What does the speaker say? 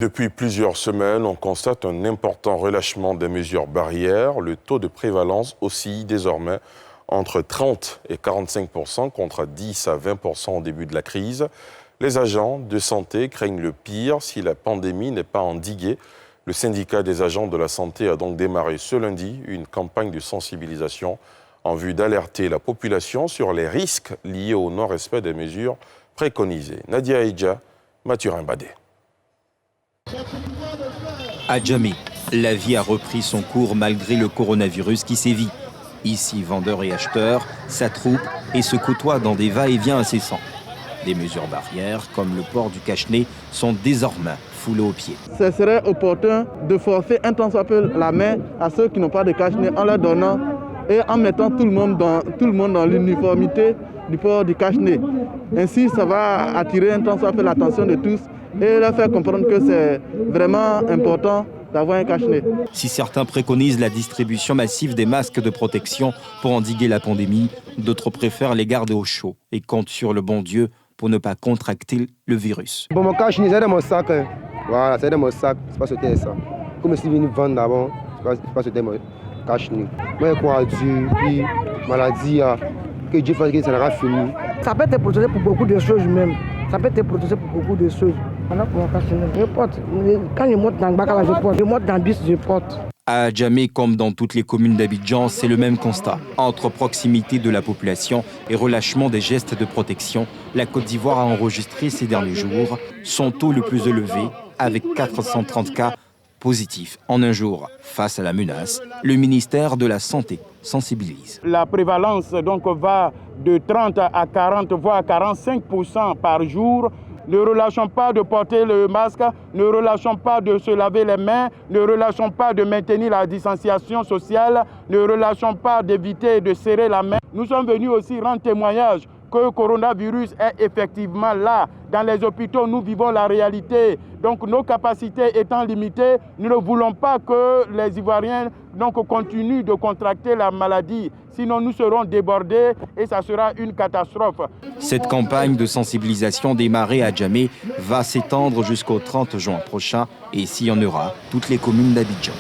Depuis plusieurs semaines, on constate un important relâchement des mesures barrières. Le taux de prévalence oscille désormais entre 30 et 45% contre 10 à 20% au début de la crise. Les agents de santé craignent le pire si la pandémie n'est pas endiguée. Le syndicat des agents de la santé a donc démarré ce lundi une campagne de sensibilisation en vue d'alerter la population sur les risques liés au non-respect des mesures préconisées. Nadia Aïdja, Mathurin Badé. À Djamé, la vie a repris son cours malgré le coronavirus qui sévit. Ici, vendeurs et acheteurs s'attroupent et se côtoient dans des va-et-vient incessants. Des mesures barrières, comme le port du cache-nez, sont désormais foulées aux pieds. Ce serait opportun de forcer un tant soit peu la main à ceux qui n'ont pas de cache-nez en leur donnant et en mettant tout le monde dans l'uniformité du port du cache-nez. Ainsi, ça va attirer un tant soit peu l'attention de tous et leur faire comprendre que c'est vraiment important d'avoir un cache-nez. Si certains préconisent la distribution massive des masques de protection pour endiguer la pandémie, d'autres préfèrent les garder au chaud et comptent sur le bon Dieu pour ne pas contracter le virus. Bon, mon cache-nez, c'est dans mon sac. Voilà, c'est dans mon sac, c'est pas sauter ça. Comme si je venais vendre d'abord, c'est pas sauter mon cache-nez. Moi, je crois à Dieu, puis maladie, que Dieu fasse que ça n'aura fini. Ça peut te protéger pour beaucoup de choses même. Ça peut te protéger pour beaucoup de choses. Je porte. Quand je monte dans le bac, je porte. Je monte dans le bus, je porte. À Djamé, comme dans toutes les communes d'Abidjan, c'est le même constat. Entre proximité de la population et relâchement des gestes de protection, la Côte d'Ivoire a enregistré ces derniers jours son taux le plus élevé, avec 430 cas positifs en un jour. Face à la menace, le ministère de la Santé sensibilise. La prévalence donc va de 30 à 40, voire 45% par jour. Ne relâchons pas de porter le masque, ne relâchons pas de se laver les mains, ne relâchons pas de maintenir la distanciation sociale, ne relâchons pas d'éviter de serrer la main. Nous sommes venus aussi rendre témoignage que le coronavirus est effectivement là. Dans les hôpitaux, nous vivons la réalité. Donc nos capacités étant limitées, nous ne voulons pas que les Ivoiriens continuent de contracter la maladie. Sinon, nous serons débordés et ça sera une catastrophe. Cette campagne de sensibilisation démarrée à Djamé va s'étendre jusqu'au 30 juin prochain et s'il y en aura, toutes les communes d'Abidjan.